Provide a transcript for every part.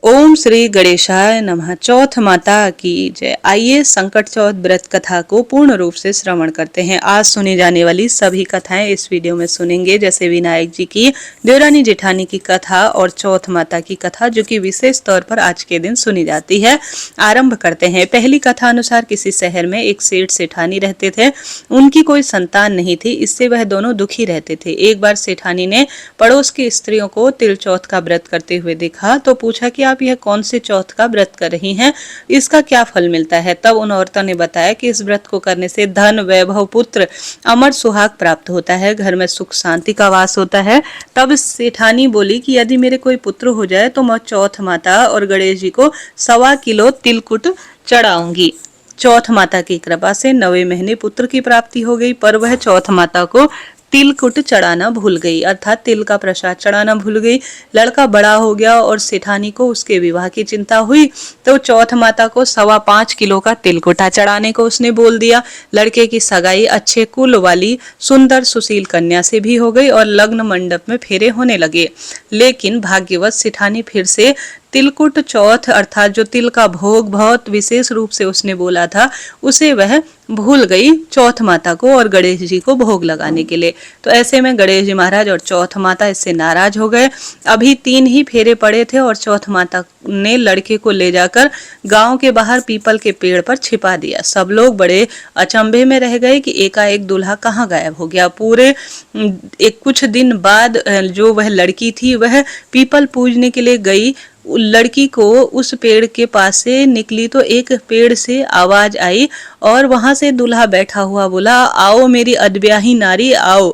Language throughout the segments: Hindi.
ओम श्री गणेशाय नमः। चौथ माता की जय। आइए संकट चौथ व्रत कथा को पूर्ण रूप से श्रवण करते हैं। आज सुनी जाने वाली सभी कथाएं इस वीडियो में सुनेंगे, जैसे विनायक जी की, देवरानी जेठानी की कथा और चौथ माता की कथा, जो कि विशेष तौर पर आज के दिन सुनी जाती है। आरंभ करते हैं। पहली कथा अनुसार किसी शहर में एक सेठ सेठानी रहते थे। उनकी कोई संतान नहीं थी, इससे वह दोनों दुखी रहते थे। एक बार सेठानी ने पड़ोस की स्त्रियों को तिल चौथ का व्रत करते हुए देखा तो पूछा कि आप यह कौन से चौथ का व्रत कर रही हैं, इसका क्या फल मिलता है। तब उन औरतों ने बताया कि इस व्रत को करने से धन, वैभव, पुत्र, अमर सुहाग प्राप्त होता है, घर में सुख शांति का वास होता है। तब सेठानी बोली कि यदि मेरे कोई पुत्र हो जाए तो मैं चौथ माता और गणेश जी को 1.25 किलो तिलकुट चढ़ाऊंगी। चौथ माता की कृपा से 9वें महीने पुत्र की प्राप्ति हो गई, पर वह चौथ माता को तिलकुट चढ़ाना भूल गई, अर्थात तिल का प्रसाद चढ़ाना भूल गई। लड़का बड़ा हो गया और सेठानी को उसके विवाह की चिंता हुई, तो चौथ माता को 5.25 किलो का तिलकुटा चढ़ाने को उसने बोल दिया। लड़के की सगाई अच्छे कुल वाली सुंदर सुशील कन्या से भी हो गई और लग्न मंडप में फेरे होने लगे। लेकिन भाग्यवश सेठानी फिर से तिलकुट चौथ अर्थात जो तिल का भोग बहुत विशेष रूप से उसने बोला था, उसे वह भूल गई चौथ माता को और गणेश जी को भोग लगाने के लिए। तो ऐसे में गणेश जी महाराज और चौथ माता इससे नाराज हो गए। अभी 3 ही फेरे पड़े थे और चौथ माता ने लड़के को ले जाकर गांव के बाहर पीपल के पेड़ पर छिपा दिया। सब लोग बड़े अचंभे में रह गए कि एकाएक दूल्हा कहाँ गायब हो गया। पूरे कुछ दिन बाद जो वह लड़की थी वह पीपल पूजने के लिए गई। लड़की को उस पेड़ के पास से निकली तो एक पेड़ से आवाज आई और वहां से दूल्हा बैठा हुआ बोला, आओ मेरी अदब्याही नारी आओ।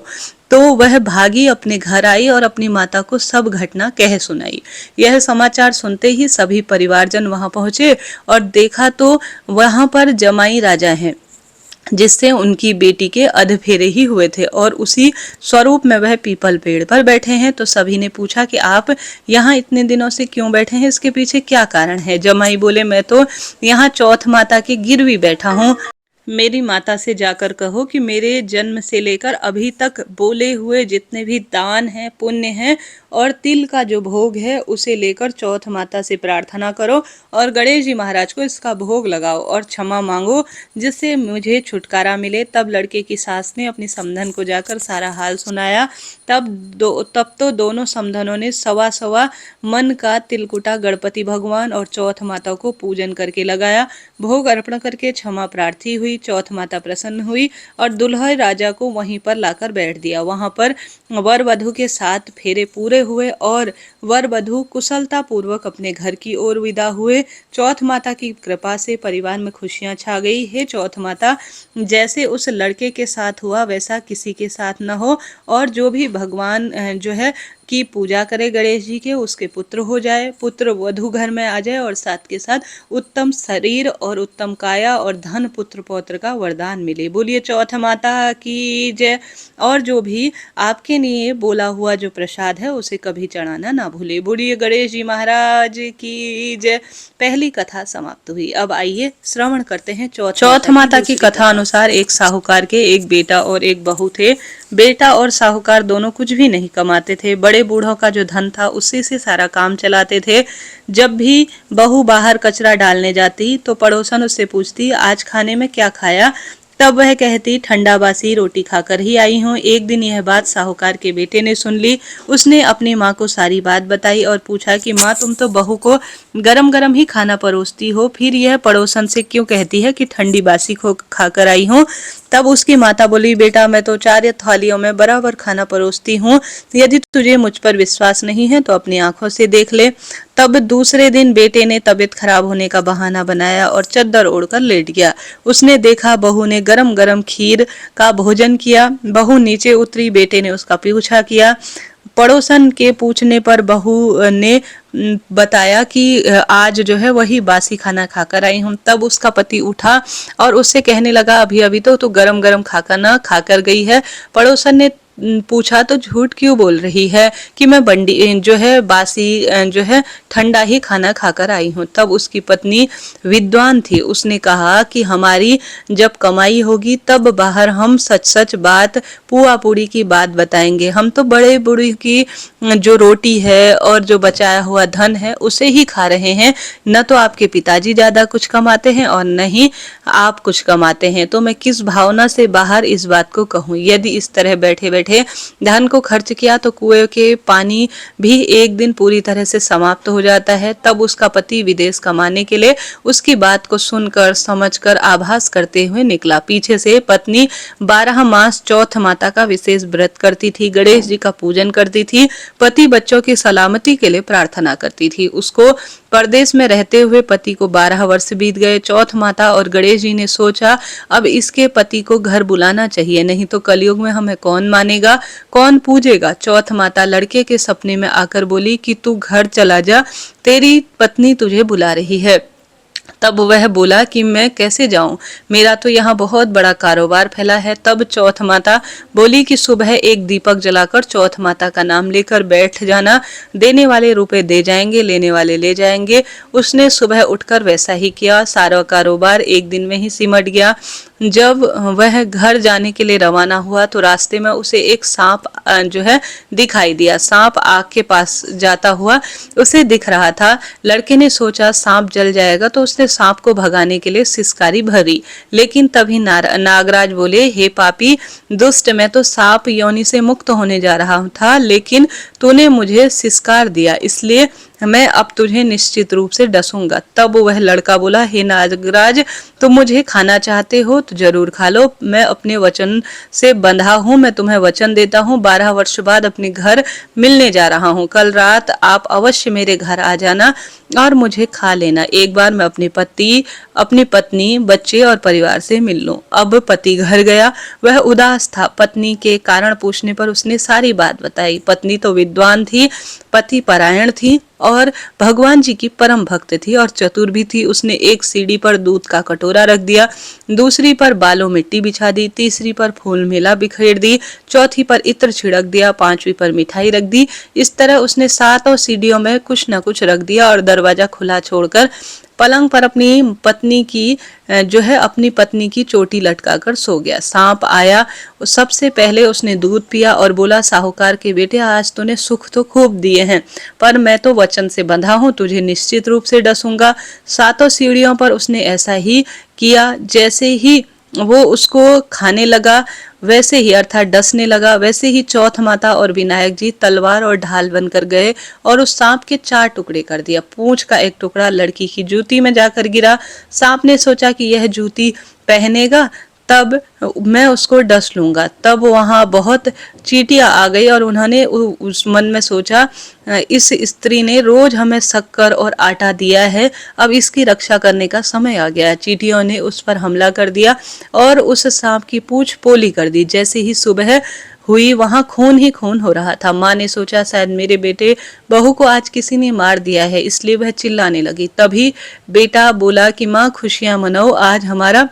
तो वह भागी अपने घर आई और अपनी माता को सब घटना कह सुनाई। यह समाचार सुनते ही सभी परिवारजन वहां पहुंचे और देखा तो वहां पर जमाई राजा हैं, जिससे उनकी बेटी के अधफेरे ही हुए थे और उसी स्वरूप में वह पीपल पेड़ पर बैठे हैं। तो सभी ने पूछा कि आप यहाँ इतने दिनों से क्यों बैठे हैं, इसके पीछे क्या कारण है। जमाई बोले, मैं तो यहाँ चौथ माता की गिरवी बैठा हूँ, मेरी माता से जाकर कहो कि मेरे जन्म से लेकर अभी तक बोले हुए जितने भी दान हैं, पुण्य हैं और तिल का जो भोग है उसे लेकर चौथ माता से प्रार्थना करो और गणेश जी महाराज को इसका भोग लगाओ और क्षमा मांगो, जिससे मुझे छुटकारा मिले। तब लड़के की सास ने अपनी समधन को जाकर सारा हाल सुनाया। तब तो दोनों समधनों ने 1.25 मन का तिलकुटा गणपति भगवान और चौथ माता को पूजन करके लगाया। भोग अर्पण करके क्षमा प्रार्थी हुई। चौथ माता प्रसन्न हुई और दुल्हा राजा को वहीं पर लाकर बैठ दिया। वहां पर वर वधु के 7 फेरे पूरे हुए और वर वधु कुशलता पूर्वक अपने घर की ओर विदा हुए। चौथ माता की कृपा से परिवार में खुशियां छा गई। हे चौथ माता, जैसे उस लड़के के साथ हुआ वैसा किसी के साथ न हो और जो भी भगवान जो है की पूजा करे गणेश जी के, उसके पुत्र हो जाए, पुत्र वधु घर में आ जाए और साथ के साथ उत्तम शरीर और उत्तम काया और धन पुत्र पौत्र का वरदान मिले। बोलिए चौथ माता की जय। और जो भी आपके लिए बोला हुआ जो प्रसाद है उसे कभी चढ़ाना ना भूले। बोलिए गणेश जी महाराज की जय। पहली कथा समाप्त हुई। अब आइए श्रवण करते हैं चौथ माता की कथा अनुसार एक साहूकार के एक बेटा और एक बहू थे। बेटा और साहूकार दोनों कुछ भी नहीं कमाते थे। बड़े बूढ़ों का जो धन था उसी से सारा काम चलाते थे। जब भी बहू बाहर कचरा डालने जाती तो पड़ोसन उससे पूछती, आज खाने में क्या खाया। तब वह कहती, ठंडा बासी रोटी खाकर ही आई हूँ। एक दिन यह बात साहूकार के बेटे ने सुन ली। उसने अपनी माँ को सारी बात बताई और पूछा कि माँ, तुम तो बहू को गरम गरम ही खाना परोसती हो, फिर यह पड़ोसन से क्यों कहती है कि ठंडी बासी को खाकर आई हूँ। तब उसकी माता बोली, बेटा मैं तो 4 थालियों में बराबर खाना परोसती हूँ, यदि तुझे मुझ पर विश्वास नहीं है तो अपनी आंखों से देख ले। तब दूसरे दिन बेटे ने तबीयत खराब होने का बहाना बनाया और चद्दर ओढ़कर लेट गया। उसने देखा बहू ने गरम गरम खीर का भोजन किया। बहू नीचे उतरी, बेटे ने उसका पीछा किया। पड़ोसन के पूछने पर बहू ने बताया कि आज जो है वही बासी खाना खाकर आई हूँ। तब उसका पति उठा और उससे कहने लगा, अभी अभी तो तू गरम गरम खाकर ना खाकर गई है। पड़ोसन ने पूछा तो झूठ क्यों बोल रही है कि मैं बंडी जो है बासी जो है ठंडा ही खाना खाकर आई हूँ। तब उसकी पत्नी विद्वान थी, उसने कहा कि हमारी जब कमाई होगी तब बाहर हम सच सच बात, पुआ पूड़ी की बात बताएंगे। हम तो बड़े बूढ़ी की जो रोटी है और जो बचाया हुआ धन है उसे ही खा रहे हैं, न तो आपके पिताजी ज्यादा कुछ कमाते हैं और न ही आप कुछ कमाते हैं। तो मैं किस भावना से बाहर इस बात को कहूँ। यदि इस तरह बैठे बैठे धन को खर्च किया तो कुएं के पानी भी एक दिन पूरी तरह से समाप्त हो जाता है। तब उसका पति विदेश कमाने के लिए उसकी बात को सुनकर समझकर आभास करते हुए निकला। पीछे से पत्नी 12 मास चौथ माता का विशेष व्रत करती थी, गणेश जी का पूजन करती थी, पति बच्चों की सलामती के लिए प्रार्थना करती थी। उसको परदेश में रहते हुए पति को 12 वर्ष बीत गए। चौथ माता और गणेश जी ने सोचा अब इसके पति को घर बुलाना चाहिए, नहीं तो कलयुग में हमें कौन मानेगा, कौन पूजेगा। चौथ माता लड़के के सपने में आकर बोली कि तू घर चला जा, तेरी पत्नी तुझे बुला रही है। तब वह बोला कि मैं कैसे जाऊं, मेरा तो यहाँ बहुत बड़ा कारोबार फैला है। तब चौथ माता बोली कि सुबह एक दीपक जलाकर चौथ माता का नाम लेकर बैठ जाना, देने वाले रुपए दे जाएंगे, लेने वाले ले जाएंगे। उसने सुबह उठकर वैसा ही किया। सारा कारोबार एक दिन में ही सिमट गया। जब वह घर जाने के लिए रवाना हुआ तो रास्ते में उसे एक सांप जो है दिखाई दिया। सांप आग के पास जाता हुआ उसे दिख रहा था। लड़के ने सोचा सांप जल जाएगा तो उसने सांप को भगाने के लिए सिसकारी भरी, लेकिन तभी नागराज बोले, हे पापी दुष्ट, मैं तो सांप योनि से मुक्त होने जा रहा था, लेकिन तूने मुझे सिसकार दिया, इसलिए मैं अब तुझे निश्चित रूप से डसूंगा। तब वह लड़का बोला, हे नागराज, तुम मुझे खाना चाहते हो तो जरूर खा लो, मैं अपने वचन से बंधा हूँ। मैं तुम्हें वचन देता हूँ 12 वर्ष बाद अपने घर मिलने जा रहा हूँ। कल रात आप अवश्य मेरे घर आ जाना और मुझे खा लेना। एक बार मैं अपनी पत्नी, बच्चे और परिवार से मिल लूं। अब पति घर गया। वह उदास था। पत्नी के कारण पूछने पर उसने सारी बात बताई। पत्नी तो विद्वान थी, पति परायण थी और भगवान जी की परम भक्त थी और चतुर भी थी। उसने एक सीढ़ी पर दूध का कटोरा रख दिया, दूसरी पर बालों मिट्टी बिछा दी, तीसरी पर फूल मेला बिखेर दी, चौथी पर इत्र छिड़क दिया, पांचवी पर मिठाई रख दी। इस तरह उसने 7 सीढ़ियों में कुछ न कुछ रख दिया और दरवाजा खुला छोड़कर पलंग पर अपनी पत्नी की चोटी लटकाकर सो गया। सांप आया, सबसे पहले उसने दूध पिया और बोला, साहूकार के बेटे, आज तूने सुख तो खूब दिए हैं, पर मैं तो वचन से बंधा हूँ, तुझे निश्चित रूप से डसूंगा। 7 सीढ़ियों पर उसने ऐसा ही किया। जैसे ही वो उसको खाने लगा वैसे ही, अर्थात डसने लगा, वैसे ही चौथ माता और विनायक जी तलवार और ढाल बनकर गए और उस सांप के 4 टुकड़े कर दिया। पूंछ का एक टुकड़ा लड़की की जूती में जाकर गिरा। सांप ने सोचा कि यह जूती पहनेगा तब मैं उसको डस लूंगा। तब वहां बहुत चींटियां आ गई और उन्होंने उस मन में सोचा, इस स्त्री ने रोज हमें शक्कर और आटा दिया है, अब इसकी रक्षा करने का समय आ गया। चींटियों ने उस पर हमला कर दिया और उस सांप की पूंछ पोली कर दी। जैसे ही सुबह हुई वहां खून ही खून हो रहा था। माँ ने सोचा शायद मेरे बेटे बहू को आज किसी ने मार दिया है, इसलिए वह चिल्लाने लगी। तभी बेटा बोला कि माँ खुशियां मनाओ, आज हमारा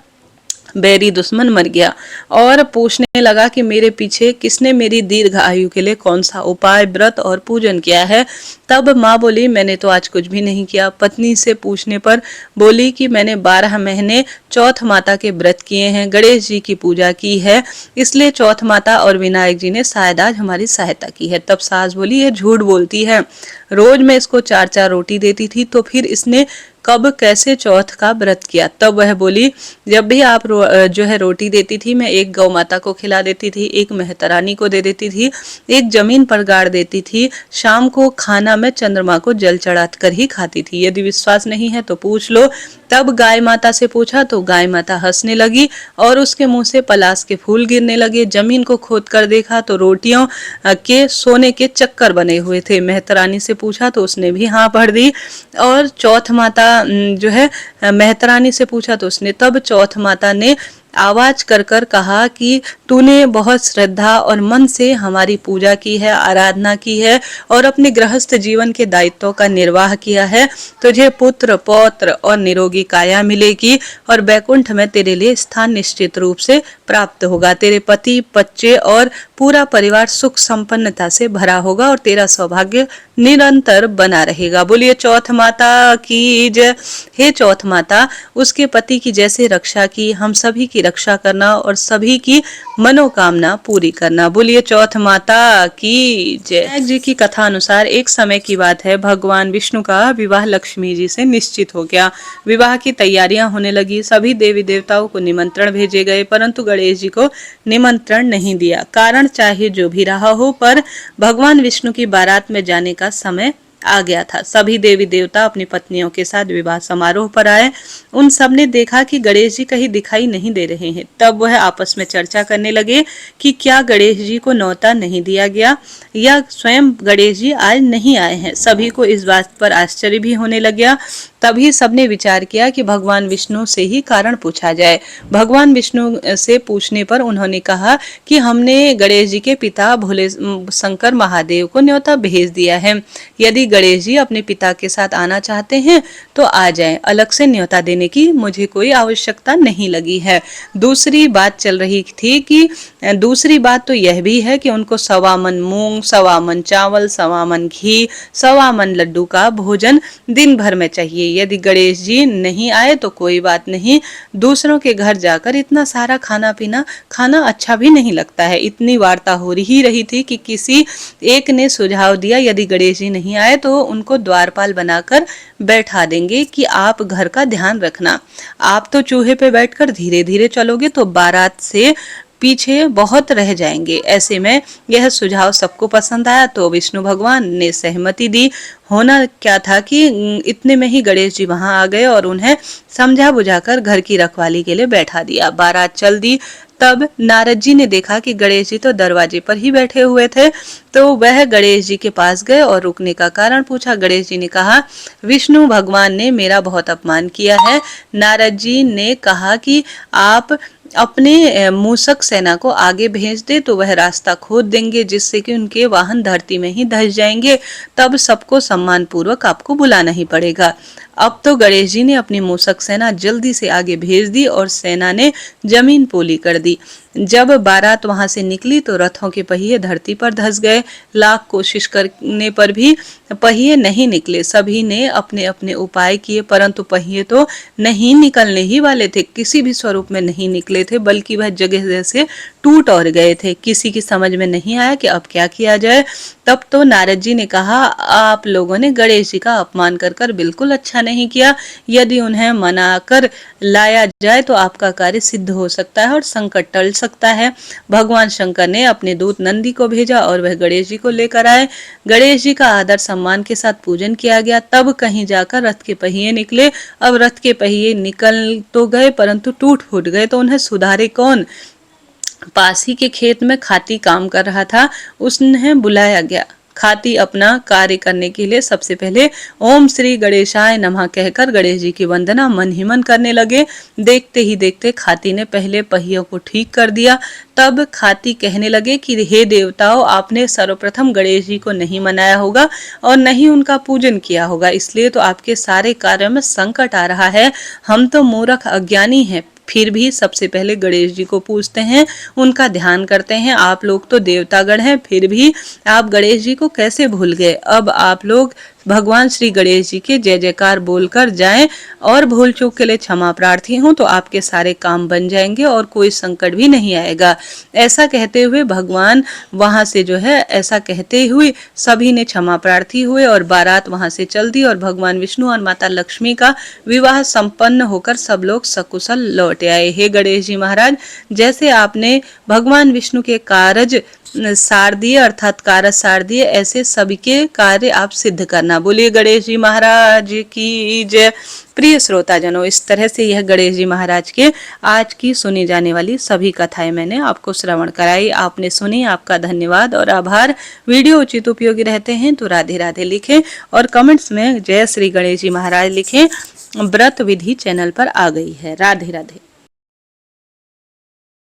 बैरी दुश्मन मर गया। और पूछने लगा कि मेरे पीछे किसने मेरी दीर्घ आयु के लिए कौन सा उपाय, व्रत और पूजन किया है। तब माँ बोली, मैंने तो आज कुछ भी नहीं किया। पत्नी से पूछने पर बोली कि मैंने 12 महीने चौथ माता के व्रत किए हैं, गणेश जी की पूजा की है, इसलिए चौथ माता और विनायक जी ने शायद आज हमारी सहायता की है। तब सास बोली, ये झूठ बोलती है, रोज मैं इसको 4-4 रोटी देती थी, तो फिर इसने कब कैसे चौथ का व्रत किया। तब वह बोली, जब भी आप जो है रोटी देती थी, मैं एक गौ माता को खिला देती थी, एक मेहतरानी को दे देती थी, एक जमीन पर गाड़ देती थी, शाम को खाना मैं चंद्रमा को जल चढ़ा कर ही खाती थी, यदि विश्वास नहीं है तो पूछ लो। तब गाय माता से पूछा तो गाय माता हंसने लगी और उसके मुंह से पलाश के फूल गिरने लगे। जमीन को खोद कर देखा तो रोटियों के सोने के चक्कर बने हुए थे। मेहतरानी से पूछा तो उसने भी हाँ भर दी। और चौथ माता जो है मेहतरानी से पूछा तो उसने, तब चौथ माता ने आवाज कर कर कहा कि तूने बहुत श्रद्धा और मन से हमारी पूजा की है, आराधना की है और अपने गृहस्थ जीवन के दायित्वों का निर्वाह किया है। तुझे पुत्र पौत्र और निरोगी काया मिलेगी और बैकुंठ में तेरे लिए स्थान निश्चित रूप से प्राप्त होगा। तेरे पति बच्चे और पूरा परिवार सुख संपन्नता से भरा होगा और तेरा सौभाग्य निरंतर बना रहेगा। बोलिए चौथ माता की जय। हे चौथ माता, उसके पति की जैसे रक्षा की, हम सभी की रक्षा करना और सभी की मनोकामना पूरी करना। बोलिए चौथ माता की जय। विनायक जी की कथा अनुसार एक समय की बात है, भगवान विष्णु का विवाह लक्ष्मी जी से निश्चित हो गया। विवाह की तैयारियां होने लगी। सभी देवी देवताओं को निमंत्रण भेजे गए, परंतु गणेश जी को निमंत्रण नहीं दिया। कारण चाहे जो भी रहा हो, पर भगवान विष्णु की बारात में जाने का समय आ गया था। सभी देवी देवता अपनी पत्नियों के साथ विवाह समारोह पर आए। उन सब ने देखा कि गणेश जी कहीं दिखाई नहीं दे रहे हैं। तब वह आपस में चर्चा करने लगे कि क्या गणेश जी को न्योता नहीं दिया गया या स्वयं गणेश जी आज नहीं आए हैं। सभी को इस बात पर आश्चर्य भी होने लग गया। तभी सबने विचार किया कि भगवान विष्णु से ही कारण पूछा जाए। भगवान विष्णु से पूछने पर उन्होंने कहा कि हमने गणेश जी के पिता भोले शंकर महादेव को न्योता भेज दिया है। यदि गणेश जी अपने पिता के साथ आना चाहते हैं तो आ जाएं। अलग से न्योता देने की मुझे कोई आवश्यकता नहीं लगी है। दूसरी बात चल रही थी कि दूसरी बात तो यह भी है कि उनको 1.25 मन मूंग, 1.25 मन चावल, 1.25 मन घी, 1.25 मन लड्डू का भोजन दिन भर में चाहिए। यदि गणेश जी नहीं आए तो कोई बात नहीं, दूसरों के घर जाकर इतना सारा खाना पीना खाना अच्छा भी नहीं लगता है। इतनी वार्ता हो ही रही थी कि किसी एक ने सुझाव दिया, यदि गणेश जी नहीं आए तो उनको द्वारपाल बनाकर बैठा देंगे कि आप घर का ध्यान रखना। आप तो चूहे पे बैठकर धीरे धीरे चलोगे तो बारात से पीछे बहुत रह जाएंगे। ऐसे में यह सुझाव सबको पसंद आया तो विष्णु भगवान ने सहमति दी। होना क्या था कि इतने में ही गणेश जी वहां आ गए और उन्हें समझा बुझाकर घर की रखवाली के लिए बैठा दिया। बारात चल दी। तब नारद जी ने देखा कि गणेश जी तो दरवाजे पर ही बैठे हुए थे, तो वह गणेश जी के पास गए और रुकने का कारण पूछा। गणेश जी ने कहा, विष्णु भगवान ने मेरा बहुत अपमान किया है। नारद जी ने कहा कि आप अपने मूसक सेना को आगे भेज दे तो वह रास्ता खोद देंगे, जिससे कि उनके वाहन धरती में ही धस जाएंगे। तब सबको सम्मान पूर्वक आपको बुलाना ही पड़ेगा। अब तो गणेश जी ने अपनी मूसक सेना जल्दी से आगे भेज दी और सेना ने जमीन पोली कर दी। जब बारात वहां से निकली तो रथों के पहिए धरती पर धस गए। लाख कोशिश करने पर भी पहिए नहीं निकले। सभी ने अपने अपने उपाय किए, परंतु पहिए तो नहीं निकलने ही वाले थे। किसी भी स्वरूप में नहीं निकले थे, बल्कि वह जगह से टूट और गए थे। किसी की समझ में नहीं आया कि अब क्या किया जाए। तब तो नारद जी ने कहा, आप लोगों ने गणेश जी का अपमान कर कर बिल्कुल अच्छा नहीं किया। यदि उन्हें मनाकर लाया जाए तो आपका कार्य सिद्ध हो सकता है और संकट टल सकता है। भगवान शंकर ने अपने दूत नंदी को भेजा और वह गणेश जी को लेकर आए। गणेश जी का आदर सम्मान के साथ पूजन किया गया। तब कहीं जाकर रथ के पहिए निकले। अब रथ के पहिए निकल तो गए परंतु टूट फूट गए, तो उन्हें सुधारे कौन। पास ही के खेत में खाती काम कर रहा था, उसने बुलाया गया। खाती अपना कार्य करने के लिए सबसे पहले ओम श्री गणेशाय नमः कहकर गणेश जी की वंदना मन ही मन करने लगे। देखते ही देखते खाती ने पहले पहियों को ठीक कर दिया। तब खाती कहने लगे कि हे देवताओं, आपने सर्वप्रथम गणेश जी को नहीं मनाया होगा और नहीं उनका पूजन किया होगा, इसलिए तो आपके सारे कार्यों में संकट आ रहा है। हम तो मूर्ख अज्ञानी हैं, फिर भी सबसे पहले गणेश जी को पूजते हैं, उनका ध्यान करते हैं। आप लोग तो देवतागण हैं, फिर भी आप गणेश जी को कैसे भूल गए। अब आप लोग भगवान श्री गणेश जी के जय जयकार बोलकर जाएं और भूल चूक के लिए क्षमा प्रार्थी हूं तो आपके सारे काम बन जाएंगे और कोई संकट भी नहीं आएगा। ऐसा कहते हुए भगवान वहां से जो है, ऐसा कहते हुए सभी ने क्षमा प्रार्थी हुए और बारात वहां से चल दी और भगवान विष्णु और माता लक्ष्मी का विवाह संपन्न होकर सब लोग सकुशल लौट आए। हे गणेश जी महाराज, जैसे आपने भगवान विष्णु के कार्य सार दिए अर्थात कारज सार दिए, ऐसे सभी के कार्य आप सिद्ध करना। बोलिए गणेश जी महाराज की जय। प्रिय श्रोताजनों, इस तरह से यह गणेश जी महाराज के आज की सुनी जाने वाली सभी कथाएं मैंने आपको श्रवण कराई। आपने सुनी, आपका धन्यवाद और आभार। वीडियो उचित उपयोगी रहते हैं तो राधे राधे लिखें और कमेंट्स में जय श्री गणेश जी महाराज लिखें। व्रत विधि चैनल पर आ गई है। राधे राधे।